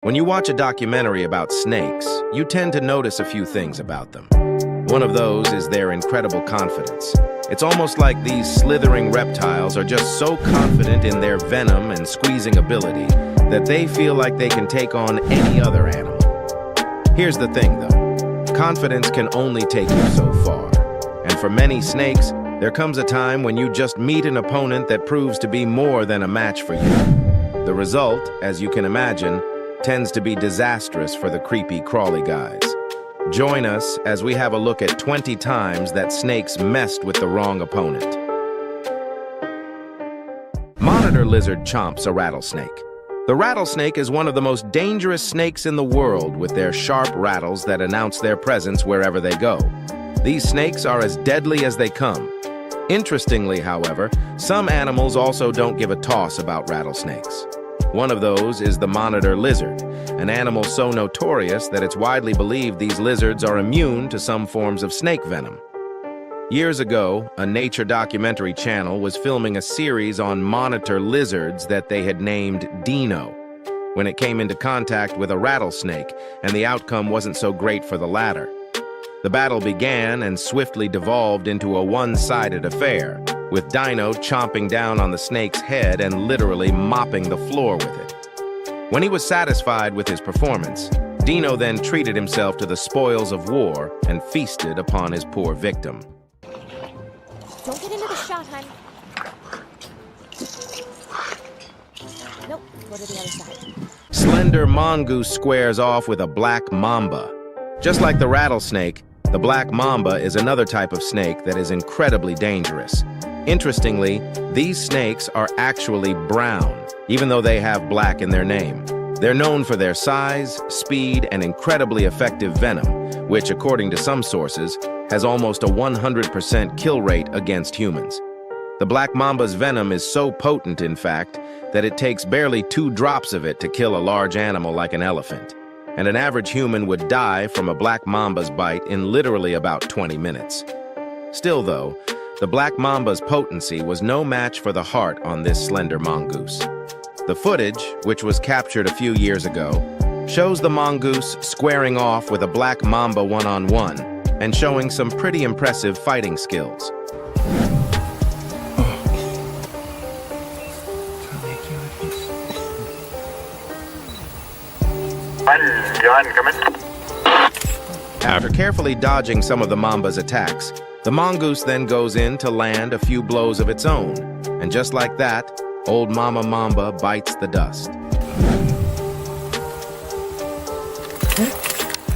When you watch a documentary about snakes, you tend to notice a few things about them. One of those is their incredible confidence. It's almost like these slithering reptiles are just so confident in their venom and squeezing ability that they feel like they can take on any other animal. Here's the thing, though. Confidence can only take you so far. And for many snakes, there comes a time when you just meet an opponent that proves to be more than a match for you. The result, as you can imagine, tends to be disastrous for the creepy, crawly guys. Join us as we have a look at 20 times that snakes messed with the wrong opponent. Monitor lizard chomps a rattlesnake. The rattlesnake is one of the most dangerous snakes in the world, with their sharp rattles that announce their presence wherever they go. These snakes are as deadly as they come. Interestingly, however, some animals also don't give a toss about rattlesnakes. One of those is the monitor lizard, an animal so notorious that it's widely believed these lizards are immune to some forms of snake venom. Years ago, a nature documentary channel was filming a series on monitor lizards that they had named Dino, when it came into contact with a rattlesnake, and the outcome wasn't so great for the latter. The battle began and swiftly devolved into a one-sided affair, with Dino chomping down on the snake's head and literally mopping the floor with it. When he was satisfied with his performance, Dino then treated himself to the spoils of war and feasted upon his poor victim. Don't get into the shot, hun. Nope, go to the other side. Slender mongoose squares off with a black mamba. Just like the rattlesnake, the black mamba is another type of snake that is incredibly dangerous. Interestingly, these snakes are actually brown, even though they have black in their name. They're known for their size, speed, and incredibly effective venom, which, according to some sources, has almost a 100% kill rate against humans. The black mamba's venom is so potent, in fact, that it takes barely 2 drops of it to kill a large animal like an elephant. And an average human would die from a black mamba's bite in literally about 20 minutes. Still, though, the black mamba's potency was no match for the heart on this slender mongoose. The footage, which was captured a few years ago, shows the mongoose squaring off with a black mamba one-on-one and showing some pretty impressive fighting skills. John, come in. After carefully dodging some of the mamba's attacks, the mongoose then goes in to land a few blows of its own, and just like that, old Mama Mamba bites the dust.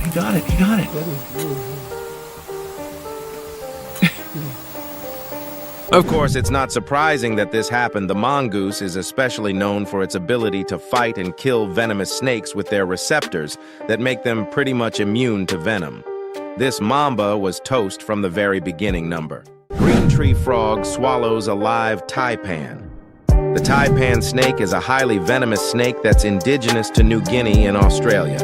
You got it, you got it. Of course, it's not surprising that this happened. The mongoose is especially known for its ability to fight and kill venomous snakes with their receptors that make them pretty much immune to venom. This mamba was toast from the very beginning. Green tree frog swallows a live taipan. The taipan snake is a highly venomous snake that's indigenous to New Guinea and Australia.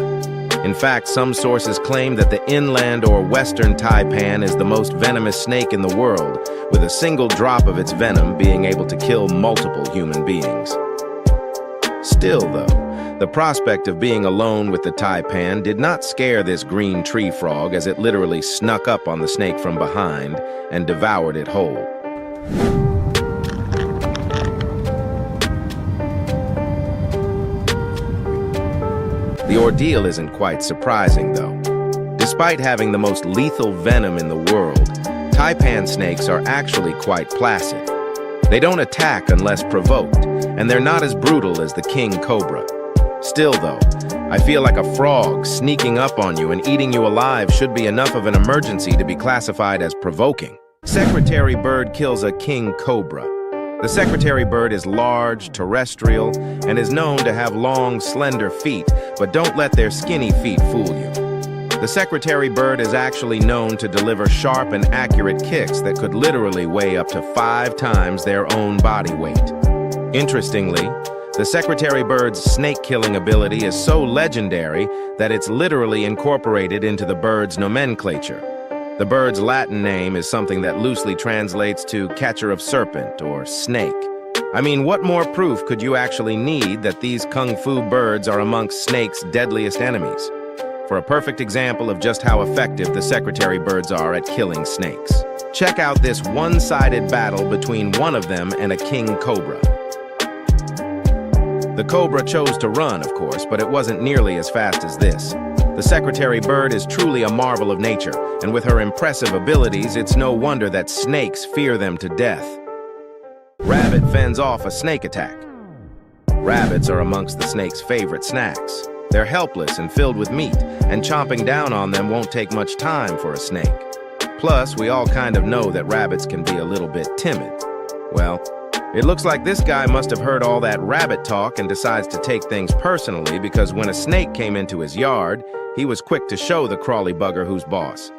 In fact, some sources claim that the inland or western taipan is the most venomous snake in the world, with a single drop of its venom being able to kill multiple human beings. Still, though, the prospect of being alone with the taipan did not scare this green tree frog, as it literally snuck up on the snake from behind and devoured it whole. The ordeal isn't quite surprising, though. Despite having the most lethal venom in the world, taipan snakes are actually quite placid. They don't attack unless provoked, and they're not as brutal as the king cobra. Still, though, I feel like a frog sneaking up on you and eating you alive should be enough of an emergency to be classified as provoking. Secretary bird kills a king cobra. The secretary bird is large, terrestrial, and is known to have long, slender feet, but don't let their skinny feet fool you. The secretary bird is actually known to deliver sharp and accurate kicks that could literally weigh up to 5 times their own body weight. Interestingly, the secretary bird's snake-killing ability is so legendary that it's literally incorporated into the bird's nomenclature. The bird's Latin name is something that loosely translates to catcher of serpent or snake. I mean, what more proof could you actually need that these kung fu birds are amongst snakes' deadliest enemies? For a perfect example of just how effective the secretary birds are at killing snakes, check out this one-sided battle between one of them and a king cobra. The cobra chose to run, of course, but it wasn't nearly as fast as this. The secretary bird is truly a marvel of nature, and with her impressive abilities, it's no wonder that snakes fear them to death. Rabbit fends off a snake attack. Rabbits are amongst the snake's favorite snacks. They're helpless and filled with meat, and chomping down on them won't take much time for a snake. Plus, we all kind of know that rabbits can be a little bit timid. Well, it looks like this guy must have heard all that rabbit talk and decides to take things personally, because when a snake came into his yard, he was quick to show the crawly bugger who's boss.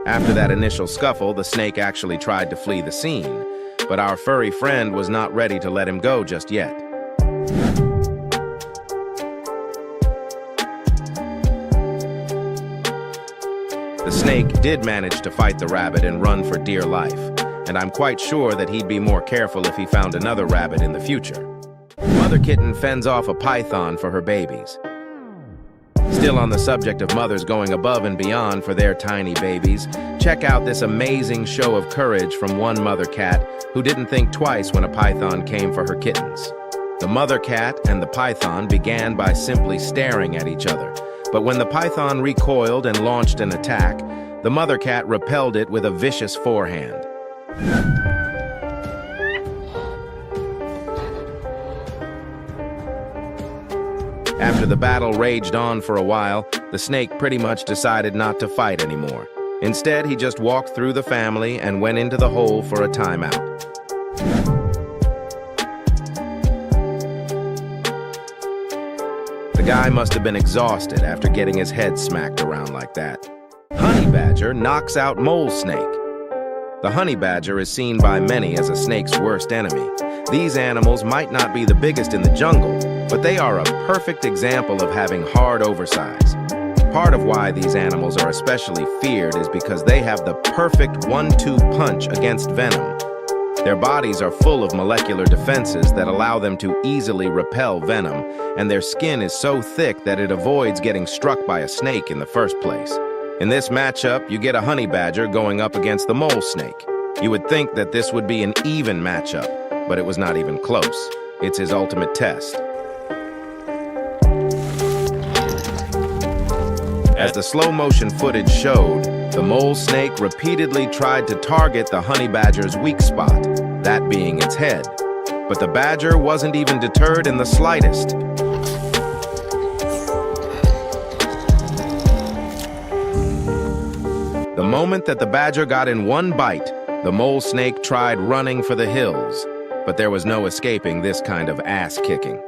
After that initial scuffle, the snake actually tried to flee the scene, but our furry friend was not ready to let him go just yet. The snake did manage to fight the rabbit and run for dear life, and I'm quite sure that he'd be more careful if he found another rabbit in the future. Mother kitten fends off a python for her babies. Still on the subject of mothers going above and beyond for their tiny babies, check out this amazing show of courage from one mother cat who didn't think twice when a python came for her kittens. The mother cat and the python began by simply staring at each other, but when the python recoiled and launched an attack, the mother cat repelled it with a vicious forehand. After the battle raged on for a while, the snake pretty much decided not to fight anymore. Instead, he just walked through the family and went into the hole for a timeout. The guy must have been exhausted after getting his head smacked around like that. Honey badger knocks out mole snake. The honey badger is seen by many as a snake's worst enemy. These animals might not be the biggest in the jungle, but they are a perfect example of having hard oversize. Part of why these animals are especially feared is because they have the perfect 1-2 punch against venom. Their bodies are full of molecular defenses that allow them to easily repel venom, and their skin is so thick that it avoids getting struck by a snake in the first place. In this matchup, you get a honey badger going up against the mole snake. You would think that this would be an even matchup, but it was not even close. It's his ultimate test. As the slow-motion footage showed, the mole snake repeatedly tried to target the honey badger's weak spot, that being its head. But the badger wasn't even deterred in the slightest. The moment that the badger got in one bite, the mole snake tried running for the hills, but there was no escaping this kind of ass-kicking.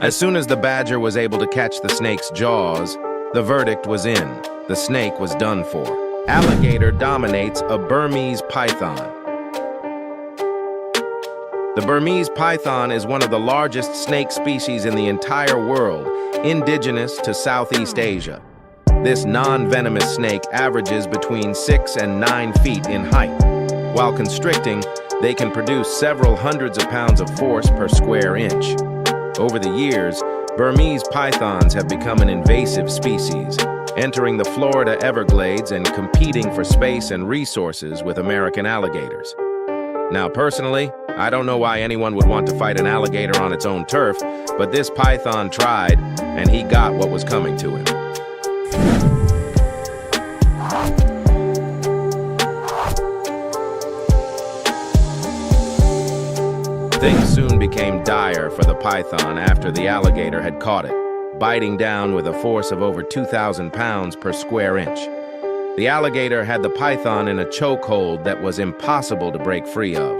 As soon as the badger was able to catch the snake's jaws, the verdict was in. The snake was done for. Alligator dominates a Burmese python. The Burmese python is one of the largest snake species in the entire world, indigenous to Southeast Asia. This non-venomous snake averages between 6 and 9 feet in height. While constricting, they can produce several hundreds of pounds of force per square inch. Over the years, Burmese pythons have become an invasive species, entering the Florida Everglades and competing for space and resources with American alligators. Now, personally, I don't know why anyone would want to fight an alligator on its own turf, but this python tried, and he got what was coming to him. Things soon became dire for the python after the alligator had caught it, biting down with a force of over 2,000 pounds per square inch. The alligator had the python in a chokehold that was impossible to break free of.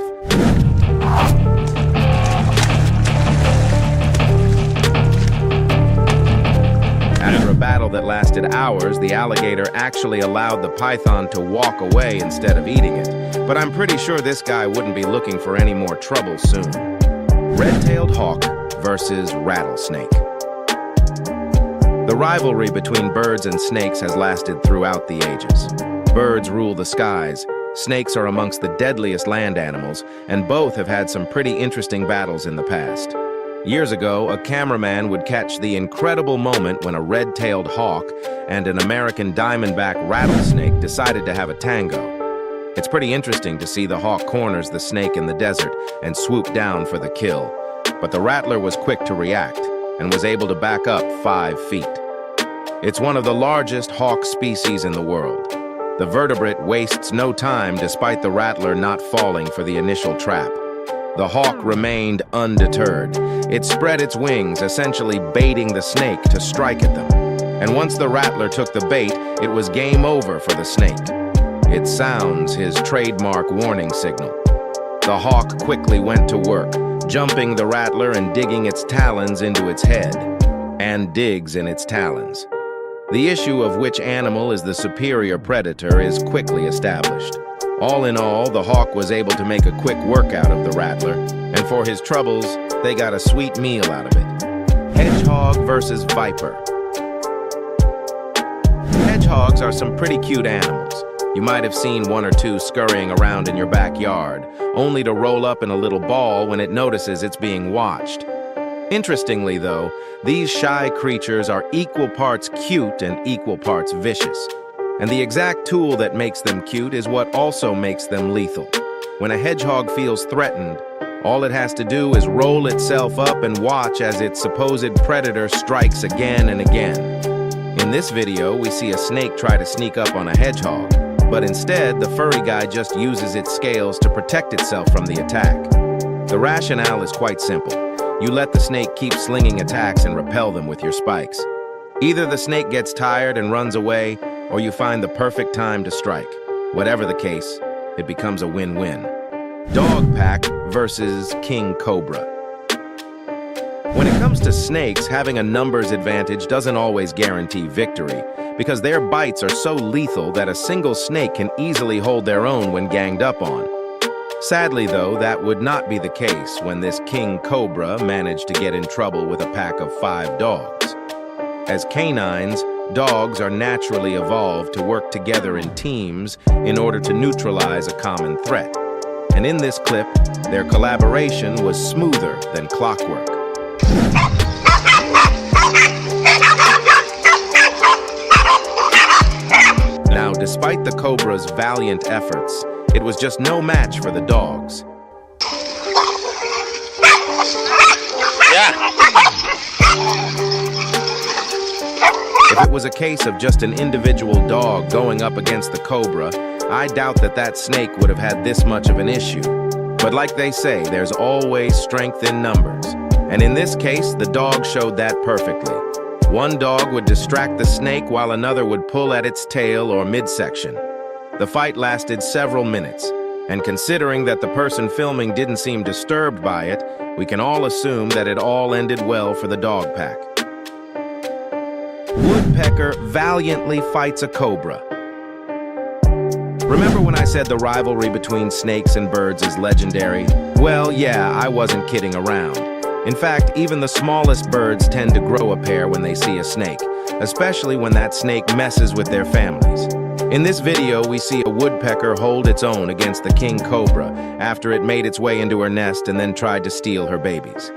After a battle that lasted hours, the alligator actually allowed the python to walk away instead of eating it. But I'm pretty sure this guy wouldn't be looking for any more trouble soon. Red-tailed hawk, versus rattlesnake. The rivalry between birds and snakes has lasted throughout the ages. Birds rule the skies. Snakes are amongst the deadliest land animals, and both have had some pretty interesting battles in the past. Years ago, a cameraman would catch the incredible moment when a red-tailed hawk and an American diamondback rattlesnake decided to have a tango. It's pretty interesting to see the hawk corners the snake in the desert and swoop down for the kill. But the rattler was quick to react and was able to back up 5 feet. It's one of the largest hawk species in the world. The vertebrate wastes no time despite the rattler not falling for the initial trap. The hawk remained undeterred. It spread its wings, essentially baiting the snake to strike at them. And once the rattler took the bait, it was game over for the snake. It sounds his trademark warning signal. The hawk quickly went to work, jumping the rattler and digging its talons into its head, and digs in its talons. The issue of which animal is the superior predator is quickly established. All in all, the hawk was able to make a quick workout of the rattler, and for his troubles, they got a sweet meal out of it. Hedgehog versus viper. Hedgehogs are some pretty cute animals. You might have seen one or two scurrying around in your backyard, only to roll up in a little ball when it notices it's being watched. Interestingly, though, these shy creatures are equal parts cute and equal parts vicious. And the exact tool that makes them cute is what also makes them lethal. When a hedgehog feels threatened, all it has to do is roll itself up and watch as its supposed predator strikes again and again. In this video, we see a snake try to sneak up on a hedgehog, but instead, the furry guy just uses its scales to protect itself from the attack. The rationale is quite simple. You let the snake keep slinging attacks and repel them with your spikes. Either the snake gets tired and runs away, or you find the perfect time to strike. Whatever the case, it becomes a win-win. Dog pack versus king cobra. When it comes to snakes, having a numbers advantage doesn't always guarantee victory, because their bites are so lethal that a single snake can easily hold their own when ganged up on. Sadly, though, that would not be the case when this king cobra managed to get in trouble with a pack of 5 dogs. As canines, dogs are naturally evolved to work together in teams in order to neutralize a common threat. And in this clip, their collaboration was smoother than clockwork. Now, despite the cobra's valiant efforts, it was just no match for the dogs. If it was a case of just an individual dog going up against the cobra, I doubt that snake would have had this much of an issue. But like they say, there's always strength in numbers. And in this case, the dog showed that perfectly. One dog would distract the snake while another would pull at its tail or midsection. The fight lasted several minutes, and considering that the person filming didn't seem disturbed by it, we can all assume that it all ended well for the dog pack. Woodpecker valiantly fights a cobra. Remember when I said the rivalry between snakes and birds is legendary? Well, yeah, I wasn't kidding around. In fact, even the smallest birds tend to grow a pair when they see a snake, especially when that snake messes with their families. In this video, we see a woodpecker hold its own against the king cobra after it made its way into her nest and then tried to steal her babies.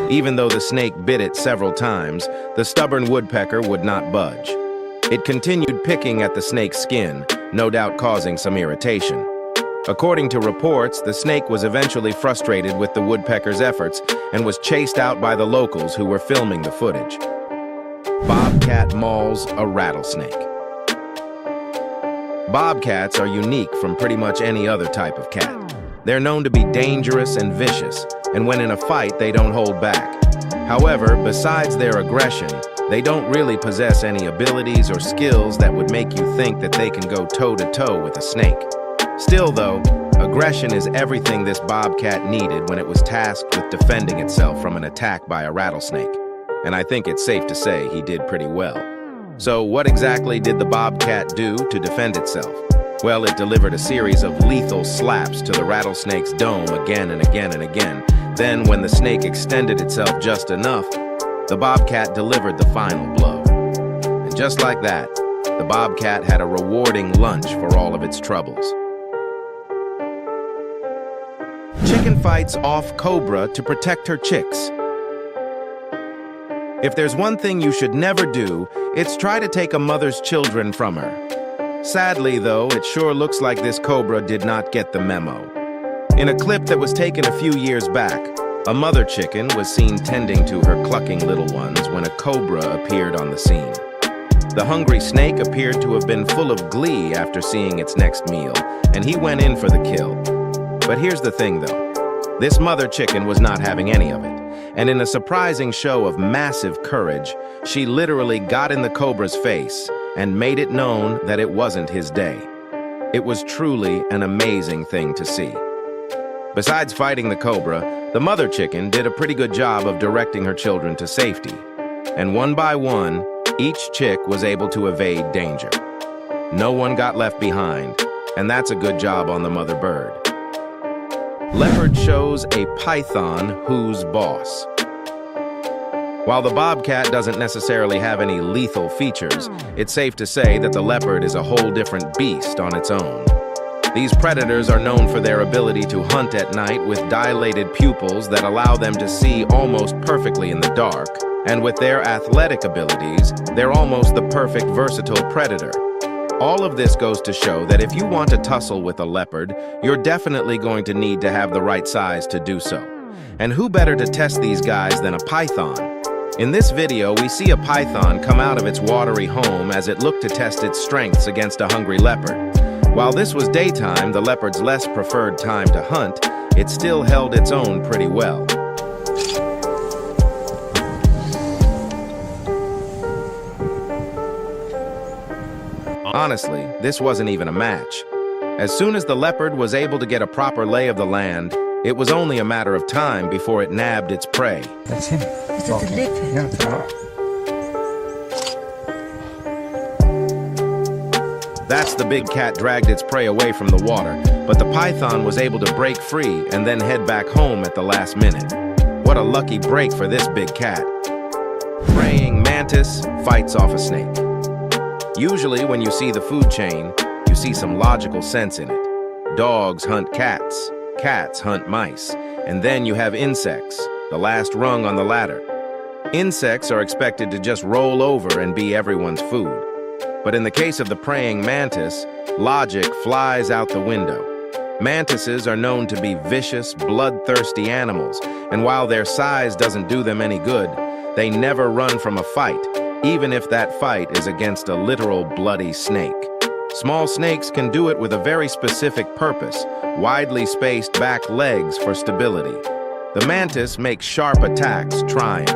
Even though the snake bit it several times, the stubborn woodpecker would not budge. It continued picking at the snake's skin, no doubt causing some irritation. According to reports, the snake was eventually frustrated with the woodpecker's efforts and was chased out by the locals who were filming the footage. Bobcat mauls a rattlesnake. Bobcats are unique from pretty much any other type of cat. They're known to be dangerous and vicious, and when in a fight, they don't hold back. However, besides their aggression, they don't really possess any abilities or skills that would make you think that they can go toe-to-toe with a snake. Still, though, aggression is everything this bobcat needed when it was tasked with defending itself from an attack by a rattlesnake. And I think it's safe to say he did pretty well. So what exactly did the bobcat do to defend itself? Well, it delivered a series of lethal slaps to the rattlesnake's dome again and again and again. Then, when the snake extended itself just enough, the bobcat delivered the final blow. And just like that, the bobcat had a rewarding lunch for all of its troubles. Chicken fights off cobra to protect her chicks. If there's one thing you should never do, it's try to take a mother's children from her. Sadly, though, it sure looks like this cobra did not get the memo. In a clip that was taken a few years back, a mother chicken was seen tending to her clucking little ones when a cobra appeared on the scene. The hungry snake appeared to have been full of glee after seeing its next meal, and he went in for the kill. But here's the thing, though. This mother chicken was not having any of it, and in a surprising show of massive courage, she literally got in the cobra's face and made it known that it wasn't his day. It was truly an amazing thing to see. Besides fighting the cobra, the mother chicken did a pretty good job of directing her children to safety. And one by one, each chick was able to evade danger. No one got left behind, and that's a good job on the mother bird. Leopard shows a python who's boss. While the bobcat doesn't necessarily have any lethal features, it's safe to say that the leopard is a whole different beast on its own. These predators are known for their ability to hunt at night with dilated pupils that allow them to see almost perfectly in the dark, and with their athletic abilities, they're almost the perfect versatile predator. All of this goes to show that if you want to tussle with a leopard, you're definitely going to need to have the right size to do so. And who better to test these guys than a python? In this video, we see a python come out of its watery home as it looked to test its strengths against a hungry leopard. While this was daytime, the leopard's less preferred time to hunt, it still held its own pretty well. Honestly, this wasn't even a match. As soon as the leopard was able to get a proper lay of the land, it was only a matter of time before it nabbed its prey. That's him. Is it the leopard? Yeah, it's right. That's the big cat dragged its prey away from the water, but the python was able to break free and then head back home at the last minute. What a lucky break for this big cat. Praying mantis fights off a snake. Usually when you see the food chain, you see some logical sense in it. Dogs hunt cats, cats hunt mice, and then you have insects, the last rung on the ladder. Insects are expected to just roll over and be everyone's food. But in the case of the praying mantis, logic flies out the window. Mantises are known to be vicious, bloodthirsty animals, and while their size doesn't do them any good, they never run from a fight, even if that fight is against a literal bloody snake. Small snakes can do it with a very specific purpose, widely spaced back legs for stability. The mantis makes sharp attacks trying.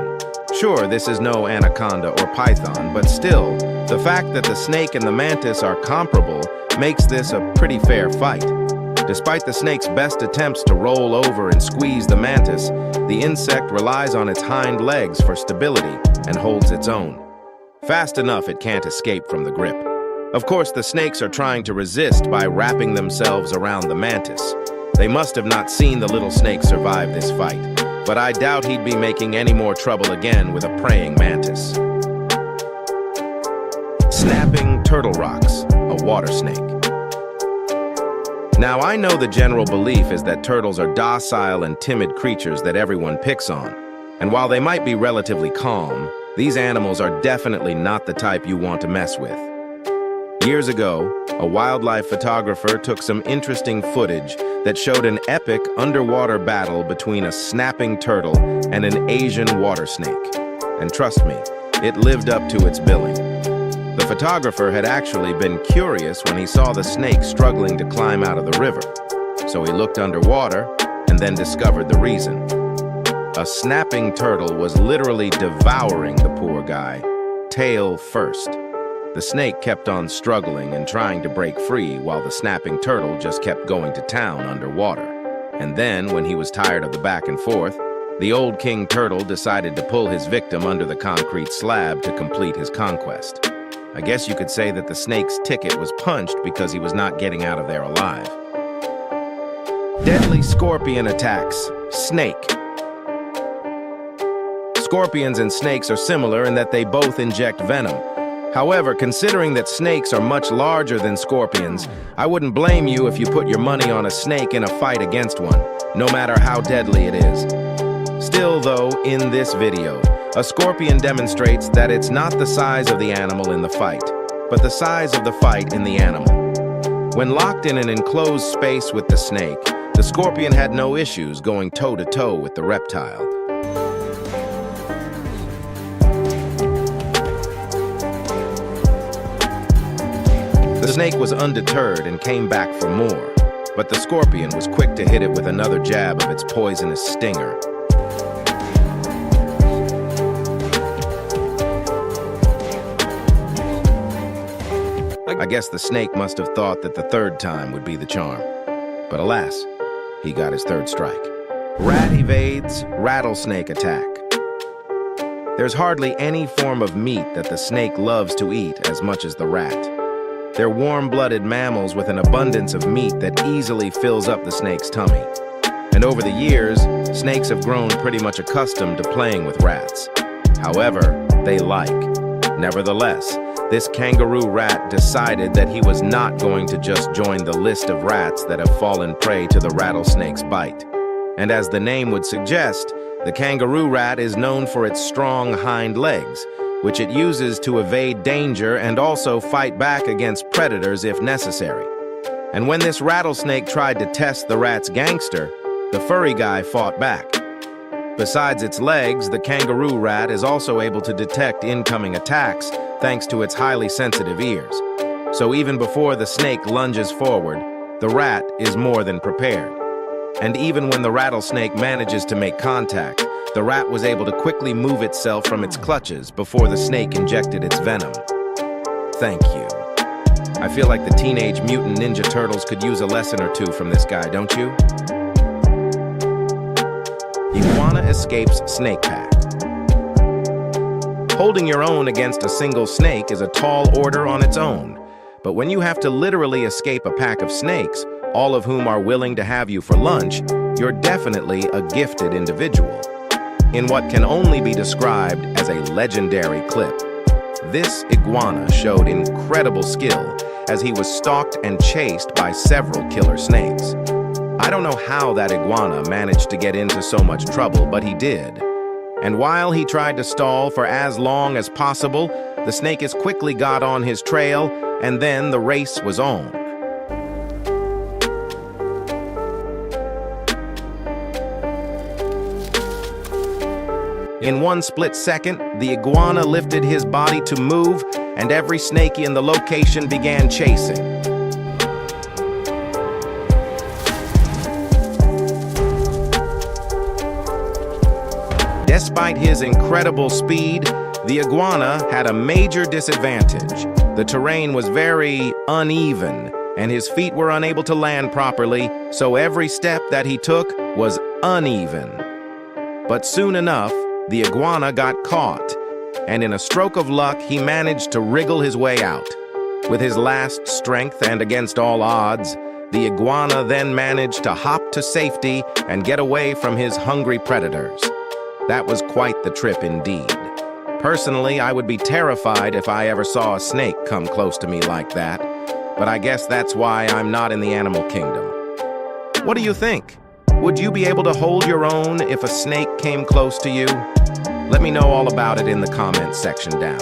Sure, this is no anaconda or python, but still, the fact that the snake and the mantis are comparable makes this a pretty fair fight. Despite the snake's best attempts to roll over and squeeze the mantis, the insect relies on its hind legs for stability and holds its own. Fast enough it can't escape from the grip. Of course, the snakes are trying to resist by wrapping themselves around the mantis. They must have not seen the little snake survive this fight, but I doubt he'd be making any more trouble again with a praying mantis. Snapping turtle rocks, a water snake. Now, I know the general belief is that turtles are docile and timid creatures that everyone picks on. And while they might be relatively calm, these animals are definitely not the type you want to mess with. Years ago, a wildlife photographer took some interesting footage that showed an epic underwater battle between a snapping turtle and an Asian water snake. And trust me, it lived up to its billing. The photographer had actually been curious when he saw the snake struggling to climb out of the river. So he looked underwater and then discovered the reason. A snapping turtle was literally devouring the poor guy, tail first. The snake kept on struggling and trying to break free while the snapping turtle just kept going to town underwater. And then, when he was tired of the back and forth, the old king turtle decided to pull his victim under the concrete slab to complete his conquest. I guess you could say that the snake's ticket was punched because he was not getting out of there alive. Deadly scorpion attacks. Snake. Scorpions and snakes are similar in that they both inject venom. However, considering that snakes are much larger than scorpions, I wouldn't blame you if you put your money on a snake in a fight against one, no matter how deadly it is. Still, though, in this video, a scorpion demonstrates that it's not the size of the animal in the fight, but the size of the fight in the animal. When locked in an enclosed space with the snake, the scorpion had no issues going toe-to-toe with the reptile. The snake was undeterred and came back for more, but the scorpion was quick to hit it with another jab of its poisonous stinger. I guess the snake must have thought that the third time would be the charm. But alas, he got his third strike. Rat evades rattlesnake attack. There's hardly any form of meat that the snake loves to eat as much as the rat. They're warm-blooded mammals with an abundance of meat that easily fills up the snake's tummy. And over the years, snakes have grown pretty much accustomed to playing with rats. However, they like. Nevertheless, this kangaroo rat decided that he was not going to just join the list of rats that have fallen prey to the rattlesnake's bite. And as the name would suggest, the kangaroo rat is known for its strong hind legs, which it uses to evade danger and also fight back against predators if necessary. And when this rattlesnake tried to test the rat's gangster, the furry guy fought back. Besides its legs, the kangaroo rat is also able to detect incoming attacks thanks to its highly sensitive ears. So even before the snake lunges forward, the rat is more than prepared. And even when the rattlesnake manages to make contact, the rat was able to quickly move itself from its clutches before the snake injected its venom. Thank you. I feel like the Teenage Mutant Ninja Turtles could use a lesson or two from this guy, don't you? Iguana escapes snake pack. Holding your own against a single snake is a tall order on its own. But when you have to literally escape a pack of snakes, all of whom are willing to have you for lunch, you're definitely a gifted individual. In what can only be described as a legendary clip, this iguana showed incredible skill as he was stalked and chased by several killer snakes. I don't know how that iguana managed to get into so much trouble, but he did. And while he tried to stall for as long as possible, the snake as quickly got on his trail, and then the race was on. In one split second, the iguana lifted his body to move, and every snake in the location began chasing. Despite his incredible speed, the iguana had a major disadvantage. The terrain was very uneven, and his feet were unable to land properly, so every step that he took was uneven. But soon enough, the iguana got caught, and in a stroke of luck, he managed to wriggle his way out. With his last strength and against all odds, the iguana then managed to hop to safety and get away from his hungry predators. That was quite the trip indeed. Personally, I would be terrified if I ever saw a snake come close to me like that, but I guess that's why I'm not in the animal kingdom. What do you think? Would you be able to hold your own if a snake came close to you? Let me know all about it in the comments section down.